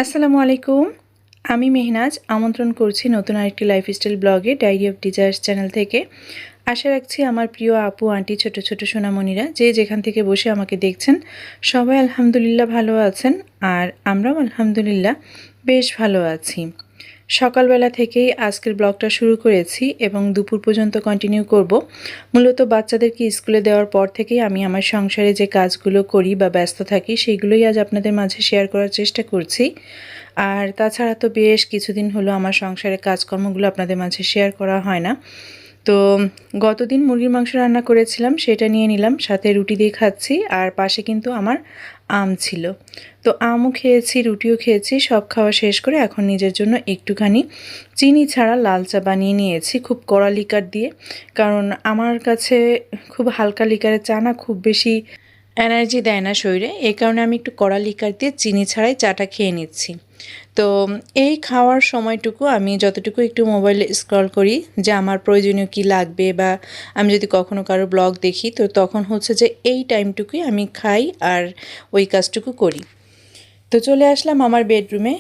আসসালামু আলাইকুম। আমি মেহনাজ আমন্ত্রণ করছি নতুন আরেকটি লাইফস্টাইল ব্লগে ডায়েরি অফ ডিজায়ার্স চ্যানেল থেকে। আশা রাখছি আমার প্রিয় আপু আন্টি ছোট ছোট সোনামণিরা যে যেখান থেকে বসে আমাকে দেখছেন সবাই আলহামদুলিল্লাহ ভালো আছেন, আর আমরাও আলহামদুলিল্লাহ বেশ ভালো আছি। সকালবেলা থেকেই আজকের ব্লগটা শুরু করেছি এবং দুপুর পর্যন্ত কন্টিনিউ করব। মূলত বাচ্চাদেরকে স্কুলে দেওয়ার পর থেকেই আমি আমার সংসারে যে কাজগুলো করি বা ব্যস্ত থাকি সেইগুলোই আজ আপনাদের মাঝে শেয়ার করার চেষ্টা করছি। আর তাছাড়া তো বেশ কিছুদিন হলো আমার সংসারের কাজকর্মগুলো আপনাদের মাঝে শেয়ার করা হয় না। তো গতদিন মুরগির মাংস রান্না করেছিলাম, সেটা নিয়ে নিলাম, সাথে রুটি দিয়ে খাচ্ছি। আর পাশে কিন্তু আমার আম ছিল, তো আমও খেয়েছি, রুটিও খেয়েছি। সব খাওয়া শেষ করে এখন নিজের জন্য একটুখানি চিনি ছাড়া লাল চা বানিয়ে নিয়েছি, খুব কড়া লিকার দিয়ে। কারণ আমার কাছে খুব হালকা লিকারের চা না খুব বেশি এনার্জি দেয় না শরীরে, এই কারণে আমি একটু কড়া লিকার দিয়ে চিনি ছাড়াই চাটা খেয়ে নিচ্ছি। তো এই খাওয়ার সময়টুকু আমি যতটুকু একটু মোবাইলে স্ক্রল করি যে আমার প্রয়োজনীয় কি লাগবে, বা আমি যদি কখনো কারো ব্লগ দেখি তো তখন হচ্ছে যে এই টাইমটুকুই আমি খাই আর ওই কাজটুকু করি। তো চলে আসলাম আমার বেডরুমে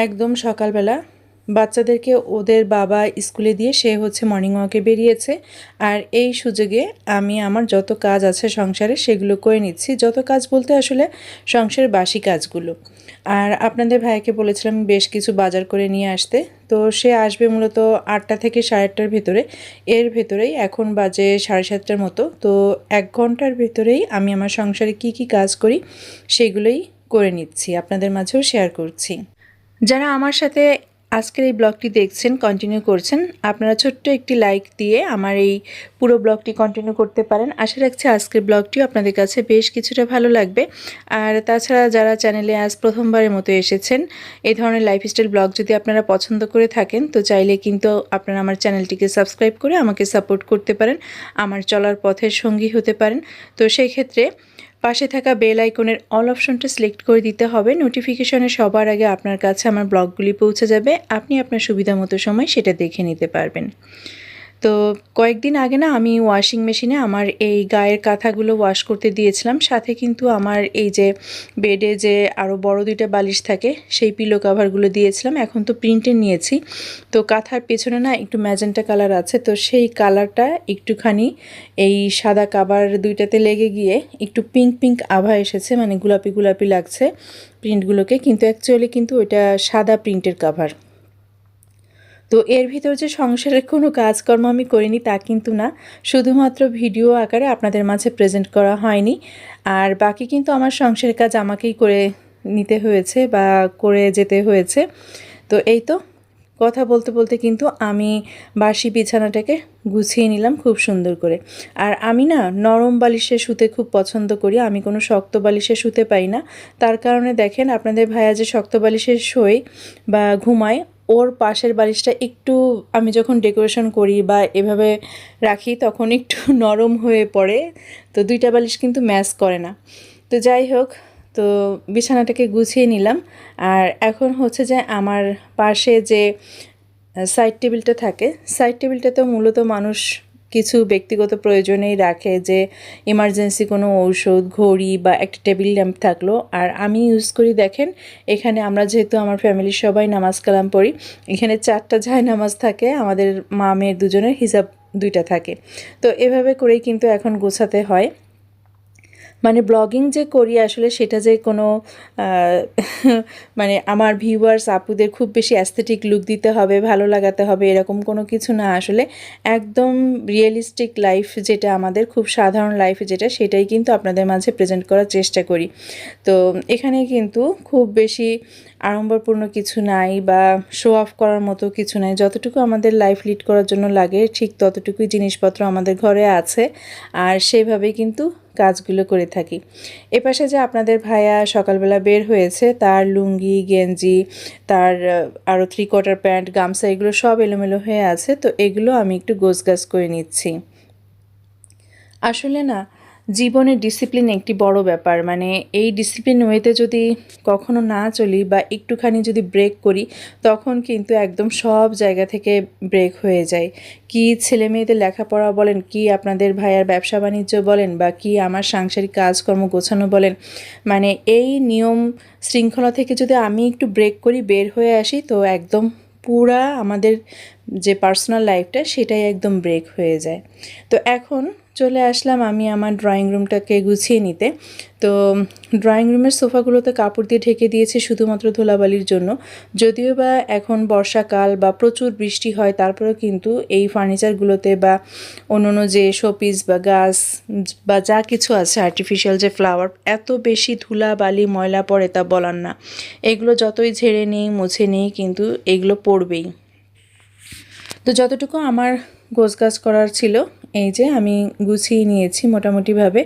একদম সকালবেলা। বাচ্চাদেরকে ওদের বাবা স্কুলে দিয়ে সে হচ্ছে মর্নিং ওয়াকে বেরিয়েছে, আর এই সুযোগে আমি আমার যত কাজ আছে সংসারে সেগুলো করে নিচ্ছি। যত কাজ বলতে আসলে সংসারের বাসি কাজগুলো। আর আপনাদের ভাইকে বলেছিলাম বেশ কিছু বাজার করে নিয়ে আসতে, তো সে আসবে মূলত 8টা থেকে 8:30টার ভেতরে। এর ভেতরেই এখন বাজে 7:30টার মতো। তো 1 ঘন্টার ভেতরেই আমি আমার সংসারে কি কি কাজ করি সেগুলোই করে নিচ্ছি, আপনাদের মাঝেও শেয়ার করছি। যারা আমার সাথে আজকের এই ব্লগটি দেখছেন, কন্টিনিউ করছেন, আপনারা ছোট্ট একটি লাইক দিয়ে আমার এই পুরো ব্লগটি কন্টিনিউ করতে পারেন। আশা রাখছি আজকের ব্লগটিও আপনাদের কাছে বেশ কিছুটা ভালো লাগবে। আর তাছাড়া যারা চ্যানেলে আজ প্রথমবারের মতো এসেছেন, এই ধরনের লাইফস্টাইল ব্লগ যদি আপনারা পছন্দ করে থাকেন তো চাইলে কিন্তু আপনারা আমার চ্যানেলটিকে সাবস্ক্রাইব করে আমাকে সাপোর্ট করতে পারেন, আমার চলার পথের সঙ্গী হতে পারেন। তো সেই ক্ষেত্রে পাশে থাকা বেল আইকনের অল অপশনটা সিলেক্ট করে দিতে হবে। নোটিফিকেশনে সবার আগে আপনার কাছে আমার ব্লগগুলি পৌঁছে যাবে, আপনি আপনার সুবিধা মতো সময় সেটা দেখে নিতে পারবেন। তো কয়েকদিন আগে না আমি ওয়াশিং মেশিনে আমার এই গায়ের কাঁথাগুলো ওয়াশ করতে দিয়েছিলাম, সাথে কিন্তু আমার এই যে বেডে যে আরও বড় 2টা বালিশ থাকে সেই পিলো কাভারগুলো দিয়েছিলাম। এখন তো প্রিন্টের নিয়েছি, তো কাঁথার পেছনে না একটু ম্যাজেন্টা কালার আছে, তো সেই কালারটা একটুখানি এই সাদা কাভার 2টাতে লেগে গিয়ে একটু পিঙ্ক পিঙ্ক আভা এসেছে, মানে গোলাপি গোলাপি লাগছে প্রিন্টগুলোকে, কিন্তু অ্যাকচুয়ালি কিন্তু ওইটা সাদা প্রিন্টের কাভার। তো এর ভিতর যে সংসারের কোনো কাজকর্ম আমি করিনি তা কিন্তু না, শুধুমাত্র ভিডিও আকারে আপনাদের মাঝে প্রেজেন্ট করা হয়নি। আর বাকি কিন্তু আমার সংসারের কাজ আমাকেই করে নিতে হয়েছে বা করে যেতে হয়েছে। তো এই তো কথা বলতে বলতে কিন্তু আমি বাসি বিছানাটাকে গুছিয়ে নিলাম খুব সুন্দর করে। আর আমি না নরম বালিশে শুতে খুব পছন্দ করি, আমি কোনো শক্ত বালিশে শুতে পাই না। তার কারণে দেখেন আপনাদের ভাইয়া যে শক্ত বালিশে শোয় বা ঘুমায়, ওর পাশের বালিশটা একটু আমি যখন ডেকোরেশন করি বা এভাবে রাখি তখন একটু নরম হয়ে পড়ে, তো 2টা বালিশ কিন্তু ম্যাচ করে না। তো যাই হোক, তো বিছানাটাকে গুছিয়ে নিলাম। আর এখন হচ্ছে যে আমার পাশে যে সাইড টেবিলটা থাকে, সাইড টেবিলটাতেও মূলত মানুষ কিছু ব্যক্তিগত প্রয়োজনেই রাখে, যে ইমার্জেন্সি কোনো ঔষধ, ঘড়ি বা একটা টেবিল ল্যাম্প থাকলো। আর আমি ইউজ করি দেখেন, এখানে আমরা যেহেতু আমার ফ্যামিলির সবাই নামাজ কালাম পড়ি, এখানে 4টা নামাজ থাকে, আমাদের মা মেয়ের দুজনের হিসাব 2টা থাকে। তো এভাবে করেই কিন্তু এখন গোছাতে হয়। মানে ব্লগিং যে করি আসলে সেটা যে কোনো মানে আমার ভিউয়ার্স আপুদের খুব বেশি অ্যাস্থেটিক লুক দিতে হবে, ভালো লাগাতে হবে, এরকম কোনো কিছু না। আসলে একদম রিয়েলিস্টিক লাইফ যেটা আমাদের, খুব সাধারণ লাইফ যেটা, সেটাই কিন্তু আপনাদের মাঝে প্রেজেন্ট করার চেষ্টা করি। তো এখানে কিন্তু খুব বেশি আড়ম্বরপূর্ণ কিছু নাই বা শো অফ করার মতো কিছু নাই। যতটুকু আমাদের লাইফ লিড করার জন্য লাগে ঠিক ততটুকুই জিনিসপত্র আমাদের ঘরে আছে, আর সেইভাবেই কিন্তু কাজগুলো করে থাকি। এপাশে যে আপনাদের ভাইয়া সকালবেলা বের হয়েছে, তার লুঙ্গি, গেঞ্জি, তার আরও 3/4 প্যান্ট, গামছা, এগুলো সব এলোমেলো হয়ে আছে। তো এগুলো আমি একটু গোছগাছ করে নিচ্ছি। আসলে না জীবনের ডিসিপ্লিন একটি বড় ব্যাপার, মানে এই ডিসিপ্লিন ওয়েতে যদি কখনো না চলি বা একটুখানি যদি ব্রেক করি, তখন কিন্তু একদম সব জায়গা থেকে ব্রেক হয়ে যায়। কি ছেলে মেয়েদের লেখাপড়া বলেন, কি আপনাদের ভাইয়ার ব্যবসা বাণিজ্য বলেন, বা কি আমার সাংসারিক কাজকর্ম গোছানো বলেন, মানে এই নিয়ম শৃঙ্খলা থেকে যদি আমি একটু ব্রেক করি, বের হয়ে আসি, তো একদম পুরা আমাদের যে পার্সোনাল লাইফটা সেটাই একদম ব্রেক হয়ে যায়। তো এখন চলে আসলাম আমি আমার ড্রয়িং রুমটাকে গুছিয়ে নিতে। তো ড্রয়িং রুমের সোফাগুলোতে কাপড় দিয়ে ঢেকে দিয়েছি শুধুমাত্র ধুলাবালির জন্য। যদিও বা এখন বর্ষাকাল বা প্রচুর বৃষ্টি হয়, তারপরেও কিন্তু এই ফার্নিচারগুলোতে বা অন্য যে শোপিস বা গাছ বা যা কিছু আছে আর্টিফিশিয়াল যে ফ্লাওয়ার, এত বেশি ধুলাবালি ময়লা পড়ে তা বলার না। এগুলো যতই ঝেড়ে নিই মুছে নিই, কিন্তু এগুলো পড়বেই। তো যতটুকু আমার গোছগাছ করার ছিল, এই যে আমি গুছিয়ে নিয়েছি মোটামুটিভাবে।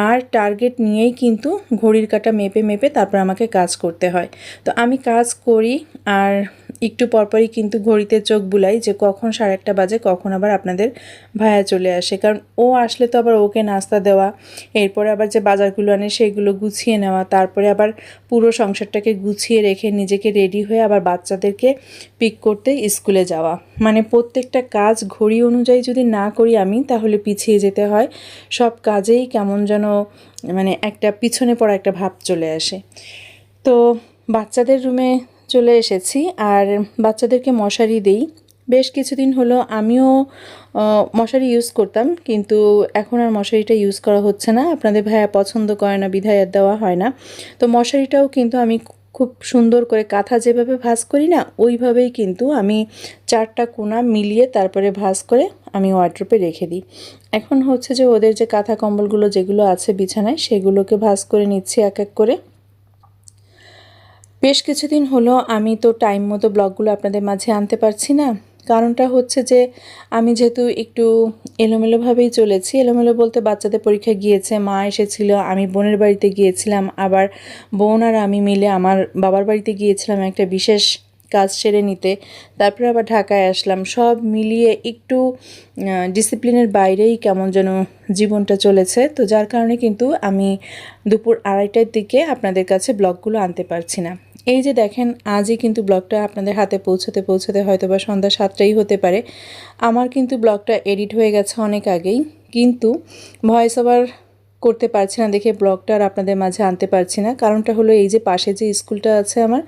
আর টার্গেট নিয়েই কিন্তু ঘড়ির কাঁটা মেপে মেপে তারপর আমাকে কাজ করতে হয়। তো আমি কাজ করি আর একটু পরপরই কিন্তু ঘড়িতে চোখ বুলাই যে কখন 1:30 বাজে, কখন আবার আপনাদের ভাইয়া চলে আসে। কারণ ও আসলে তো আবার ওকে নাস্তা দেওয়া, এরপরে আবার যে বাজারগুলো আনে সেগুলো গুছিয়ে নেওয়া, তারপরে আবার পুরো সংসারটাকে গুছিয়ে রেখে নিজেকে রেডি হয়ে আবার বাচ্চাদেরকে পিক করতে স্কুলে যাওয়া। মানে প্রত্যেকটা কাজ ঘড়ি অনুযায়ী যদি না করি আমি, তাহলে পিছিয়ে যেতে হয়। সব কাজেই কেমন যেন মানে একটা পিছনে পড়া একটা ভাব চলে আসে। তো বাচ্চাদের রুমে চলে এসেছি আর বাচ্চাদেরকে মশারি দেই। বেশ কিছুদিন হলো আমিও মশারি ইউজ করতাম, কিন্তু এখন আর মশারিটা ইউজ করা হচ্ছে না। আপনাদের ভাইয়া পছন্দ করে না বিধায় আর দেওয়া হয় না। তো মশারিটাও কিন্তু আমি খুব সুন্দর করে কাঁথা যেভাবে ভাঁজ করি না, ওইভাবেই কিন্তু আমি 4টা কোণা মিলিয়ে তারপরে ভাঁজ করে আমি ওয়ার্ড্রোপে রেখে দিই। এখন হচ্ছে যে ওদের যে কাঁথা কম্বলগুলো যেগুলো আছে বিছানায়, সেগুলোকে ভাঁজ করে নিচ্ছি এক এক করে। বেশ কিছুদিন হলো আমি তো টাইম মতো ব্লগগুলো আপনাদের মাঝে আনতে পারছি না। কারণটা হচ্ছে যে আমি যেহেতু একটু এলোমেলোভাবেই চলেছি, এলোমেলো বলতে বাচ্চাদের পরীক্ষা গিয়েছে, মা এসেছিল, আমি বোনের বাড়িতে গিয়েছিলাম, আবার বোন আর আমি মিলে আমার বাবার বাড়িতে গিয়েছিলাম একটা বিশেষ কাজ সেরে নিতে, তারপরে আবার ঢাকায় আসলাম। সব মিলিয়ে একটু ডিসিপ্লিনের বাইরেই কেমন যেন জীবনটা চলেছে। তো যার কারণে কিন্তু আমি দুপুর 2:30টার দিকে আপনাদের কাছে ব্লগগুলো আনতে পারছি না। এই যে দেখেন, আজই কিন্তু ব্লগটা আপনাদের হাতে পৌঁছতে পৌঁছতে হয়তো বা সন্ধ্যা 7টাই হতে পারে। আমার কিন্তু ব্লগটা এডিট হয়ে গেছে অনেক আগেই, কিন্তু ভয়েস ওভার করতে পারছি না দেখে ব্লগটা আর আপনাদের মাঝে আনতে পারছি না। কারণটা হলো এই যে পাশে যে স্কুলটা আছে আমার,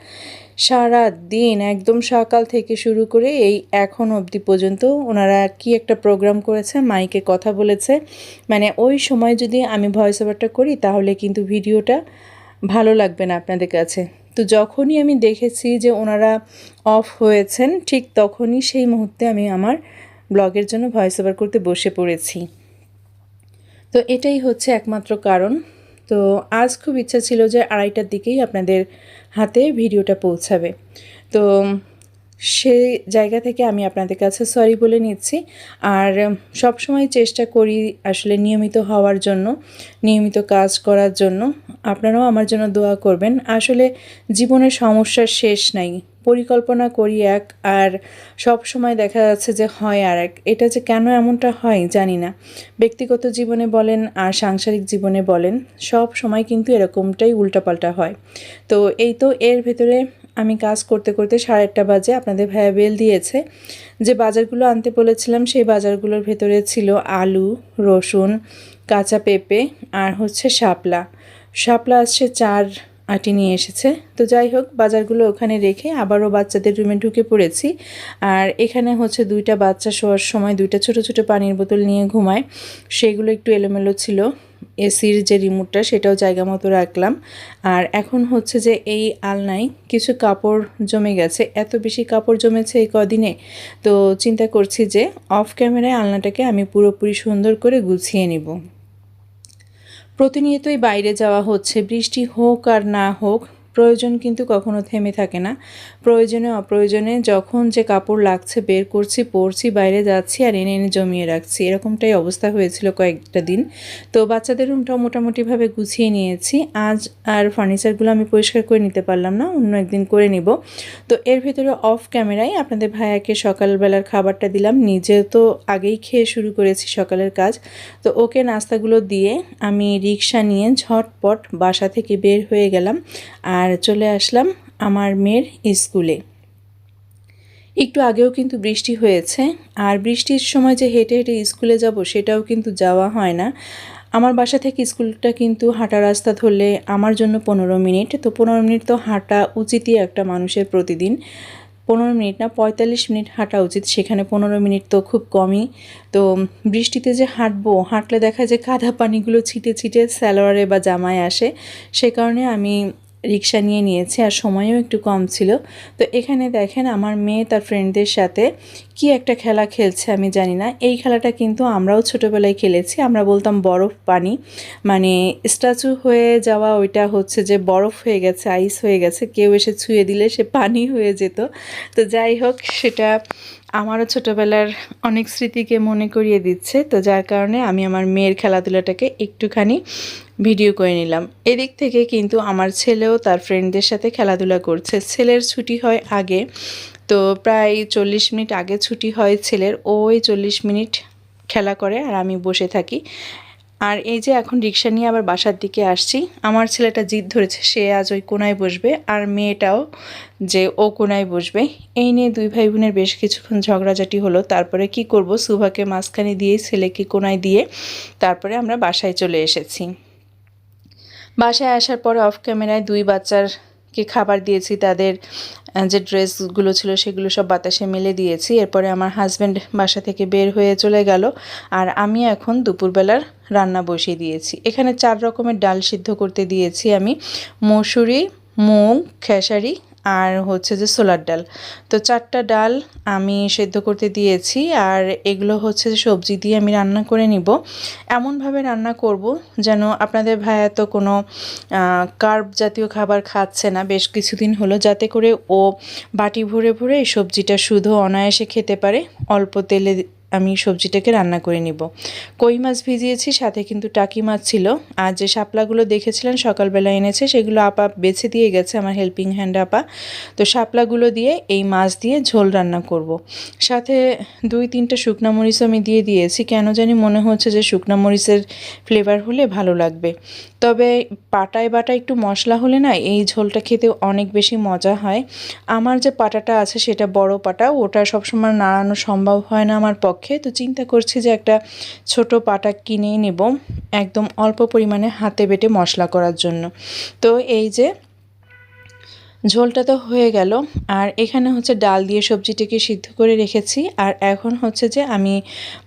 সারা দিন একদম সকাল থেকে শুরু করে এই এখন অবধি পর্যন্ত ওনারা কি একটা প্রোগ্রাম করেছে, মাইকে কথা বলেছে। মানে ওই সময় যদি আমি ভয়েস ওভারটা করি, তাহলে কিন্তু ভিডিওটা ভালো লাগবে না আপনাদের কাছে। তো যখনই আমি দেখেছি যে ওনারা অফ হয়েছেন, ঠিক তখনই সেই মুহূর্তে আমি আমার ব্লগের জন্য ভয়েস ওভার করতে বসে পড়েছি। তো এটাই হচ্ছে একমাত্র কারণ। তো আজ খুব ইচ্ছা ছিল যে 2:30টার দিকেই আপনাদের হাতে ভিডিওটা পৌঁছাবে। তো সেই জায়গা থেকে আমি আপনাদের কাছে সরি বলে নিচ্ছি। আর সবসময় চেষ্টা করি আসলে নিয়মিত হওয়ার জন্য, নিয়মিত কাজ করার জন্য। আপনারাও আমার জন্য দোয়া করবেন। আসলে জীবনের সমস্যার শেষ নাই। পরিকল্পনা করি এক, আর সব সময় দেখা যাচ্ছে যে হয় আর এক। এটা যে কেন এমনটা হয় জানি না। ব্যক্তিগত জীবনে বলেন আর সাংসারিক জীবনে বলেন, সব সময় কিন্তু এরকমটাই উল্টাপাল্টা হয়। তো এই তো এর ভেতরে আমি কাজ করতে করতে 1:30 বাজে আপনাদের ভাইয়া বেল দিয়েছে। যে বাজারগুলো আনতে বলেছিলাম সেই বাজারগুলোর ভেতরে ছিল আলু, রসুন, কাঁচা পেঁপে আর হচ্ছে শাপলা। শাপলা আসছে 4 আটি নিয়ে এসেছে। তো যাই হোক, বাজারগুলো ওখানে রেখে আবারও বাচ্চাদের রুমে ঢুকে পড়েছি। আর এখানে হচ্ছে 2টা বাচ্চা শোয়ার সময় 2টা ছোটো ছোটো পানির বোতল নিয়ে ঘুমায়, সেগুলো একটু এলোমেলো ছিল। এসির যে রিমোটটা সেটাও জায়গা মতো রাখলাম। আর এখন হচ্ছে যে এই আলনায় কিছু কাপড় জমে গেছে, এত বেশি কাপড় জমেছে এই কদিনে। তো চিন্তা করছি যে অফ ক্যামেরায় আলনাটাকে আমি পুরোপুরি সুন্দর করে গুছিয়ে নিব। প্রতিনিয়তই বাইরে যাওয়া হচ্ছে, বৃষ্টি হোক আর না হোক, প্রয়োজন কিন্তু কখনো থেমে থাকে না। প্রয়োজনে অপ্রয়োজনে যখন যে কাপড় লাগছে বের করছি, পরছি, বাইরে যাচ্ছি আর এনে এনে জমিয়ে রাখছি, এরকমটাই অবস্থা হয়েছিল কয়েকটা দিন। তো বাচ্চাদের রুমটাও মোটামুটিভাবে গুছিয়ে নিয়েছি। আজ আর ফার্নিচারগুলো আমি পরিষ্কার করে নিতে পারলাম না, অন্য একদিন করে নিব। তো এর ভিতরে অফ ক্যামেরায় আপনাদের ভাইয়াকে সকালবেলার খাবারটা দিলাম, নিজে তো আগেই খেয়ে শুরু করেছি সকালের কাজ। তো ওকে নাস্তাগুলো দিয়ে আমি রিক্সা নিয়ে ঝটপট বাসা থেকে বের হয়ে গেলাম আর চলে আসলাম আমার মেয়ের স্কুলে। একটু আগেও কিন্তু বৃষ্টি হয়েছে, আর বৃষ্টির সময় যে হেঁটে হেঁটে স্কুলে যাব সেটাও কিন্তু যাওয়া হয় না। আমার বাসা থেকে স্কুলটা কিন্তু হাঁটা রাস্তা ধরলে আমার জন্য 15 মিনিট। তো 15 মিনিট তো হাঁটা উচিতই একটা মানুষের প্রতিদিন। 15 মিনিট না, 45 মিনিট হাঁটা উচিত, সেখানে 15 মিনিট তো খুব কমই। তো বৃষ্টিতে যে হাঁটলে দেখা যায় কাদা পানিগুলো ছিটে ছিটে সালোয়ারে বা জামায় আসে, সে কারণে আমি রিক্সা নিয়ে নিয়েছি, আর সময়ও একটু কম ছিল। তো এখানে দেখেন আমার মেয়ে তার ফ্রেন্ডদের সাথে কি একটা খেলা খেলছে, আমি জানি না। এই খেলাটা কিন্তু আমরাও ছোটোবেলায় খেলেছি, আমরা বলতাম বরফ পানি, মানে স্ট্যাচু হয়ে যাওয়া, ওইটা হচ্ছে যে বরফ হয়ে গেছে, আইস হয়ে গেছে, কেউ এসে ছুঁয়ে দিলে সে পানি হয়ে যেত। তো যাই হোক, সেটা আমারও ছোটোবেলার অনেক স্মৃতিকে মনে করিয়ে দিচ্ছে। তো যার কারণে আমি আমার মেয়ের খেলাধুলাটাকে একটুখানি ভিডিও করে নিলাম। এদিক থেকে কিন্তু আমার ছেলেও তার ফ্রেন্ডদের সাথে খেলাধুলা করছে। ছেলের ছুটি হয় আগে, তো প্রায় 40 মিনিট আগে ছুটি হয় ছেলের। ওই 40 মিনিট খেলা করে আর আমি বসে থাকি। আর এই যে এখন রিক্সা নিয়ে আবার বাসার দিকে আসছি। আমার ছেলেটা জিদ ধরেছে সে আজ ওই কোনায় বসবে, আর মেয়েটাও যে ও কোনায় বসবে। এই নিয়ে দুই ভাই বোনের বেশ কিছুক্ষণ ঝগড়াঝাটি হলো। তারপরে কি করব, সুভাকে মাঝখানে দিয়ে ছেলেকে কোনায় দিয়ে তারপরে আমরা বাসায় চলে এসেছি। বাসায় আসার পরে অফ ক্যামেরায় দুই বাচ্চারকে খাবার দিয়েছি, তাদের যে ড্রেসগুলো ছিল সেগুলো সব বাতাসে মেলে দিয়েছি। এরপরে আমার হাজব্যান্ড বাসা থেকে বের হয়ে চলে গেল, আর আমি এখন দুপুরবেলার রান্না বসিয়ে দিয়েছি। এখানে 4 রকমের ডাল সিদ্ধ করতে দিয়েছি আমি, মসুরি, মুগ, খেসারি আর হচ্ছে যে ছোলার ডাল। তো 4টা ডাল আমি সেদ্ধ করতে দিয়েছি, আর এগুলো হচ্ছে যে সবজি দিয়ে আমি রান্না করে নিব। এমনভাবে রান্না করব যেন আপনাদের ভাইয়া তো কোনো কার্ব জাতীয় খাবার খাচ্ছে না বেশ কিছুদিন হলো, যাতে করে ও বাটি ভরে ভরে এই সবজিটা শুধু অনায়াসে খেতে পারে। অল্প তেলে আমি সবজিটাকে রান্না করে নিব। কই মাছ ভিজিয়েছি, সাথে কিন্তু টাকি মাছ ছিল। আর যে শাপলাগুলো দেখেছিলেন সকালবেলা এনেছে, সেগুলো আপা বেছে দিয়ে গেছে, আমার হেল্পিং হ্যান্ড আপা। তো শাপলাগুলো দিয়ে এই মাছ দিয়ে ঝোল রান্না করব। সাথে 2-3টা শুকনা মরিচও আমি দিয়ে দিয়েছি, কেন জানি মনে হচ্ছে যে শুকনা মরিচের ফ্লেভার হলে ভালো লাগবে। তবে পাটায় বাটা একটু মশলা হলে না এই ঝোলটা খেতে অনেক বেশি মজা হয়। আমার যে পাটাটা আছে সেটা বড় পাটা, ওটা সবসময় নাড়ানো সম্ভব হয় না আমার পক্ষে। তো চিন্তা করছি যে একটা ছোট পাটা কিনেই নেব, একদম অল্প পরিমাণে হাতে বেটে মশলা করার জন্য। তো এই যে ঝোলটা তো হয়ে গেল, আর এখানে হচ্ছে ডাল দিয়ে সবজিটাকে সিদ্ধ করে রেখেছি, আর এখন হচ্ছে যে আমি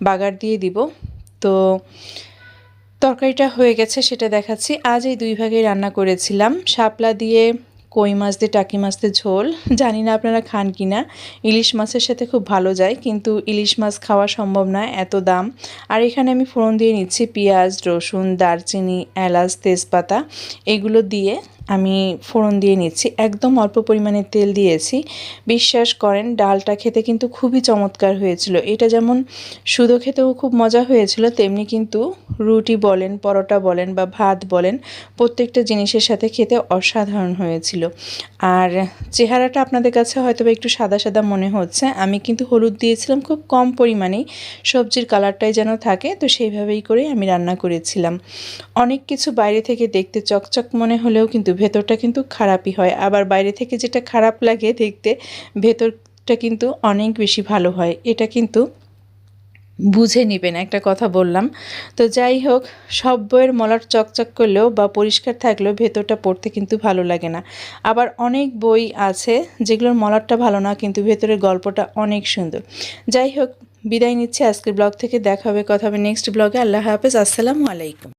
বাগার দিয়ে দিব। তো তরকারিটা হয়ে গেছে সেটা দেখাচ্ছি। আজ এই 2 ভাগে রান্না করেছিলাম, শাপলা দিয়ে কই মাছ দিয়ে টাকি মাছ দিয়ে ঝোল। জানি না আপনারা খান কি না, ইলিশ মাছের সাথে খুব ভালো যায়, কিন্তু ইলিশ মাছ খাওয়া সম্ভব না, এত দাম। আর এখানে আমি ফোড়ন দিয়ে নিচ্ছি পেঁয়াজ, রসুন, দারচিনি, এলাচ, তেজপাতা, এগুলো দিয়ে আমি ফোড়ন দিয়ে নিচ্ছি। একদম অল্প পরিমাণে তেল দিয়েছি। বিশ্বাস করেন ডালটা খেতে কিন্তু খুবই চমৎকার হয়েছিল। এটা যেমন শুধু খেতেও খুব মজা হয়েছিল, তেমনি কিন্তু রুটি বলেন, পরোটা বলেন বা ভাত বলেন, প্রত্যেকটা জিনিসের সাথে খেতে অসাধারণ হয়েছিল। আর চেহারাটা আপনাদের কাছে হয়তো বা একটু সাদা সাদা মনে হচ্ছে, আমি কিন্তু হলুদ দিয়েছিলাম খুব কম পরিমাণেই, সবজির কালারটাই যেন থাকে। তো সেইভাবেই করে আমি রান্না করেছিলাম। অনেক কিছু বাইরে থেকে দেখতে চকচক মনে হলেও কিন্তু ভেতরটা কিন্তু খারাপই হয়। আবার বাইরে থেকে যেটা খারাপ লাগে দেখতে, ভেতরটা কিন্তু অনেক বেশি ভালো হয়। এটা কিন্তু বুঝে নেবেন, একটা কথা বললাম। তো যাই হোক, সব বইয়ের মলাট চকচক করলেও বা পরিষ্কার থাকলেও ভেতরটা পড়তে কিন্তু ভালো লাগে না। আবার অনেক বই আছে যেগুলোর মলাটটা ভালো না, কিন্তু ভেতরের গল্পটা অনেক সুন্দর। যাই হোক, বিদায় নিচ্ছি আজকের ব্লগ থেকে। দেখা হবে, কথা হবে নেক্সট ব্লগে। আল্লাহ হাফেজ, আসসালামু আলাইকুম।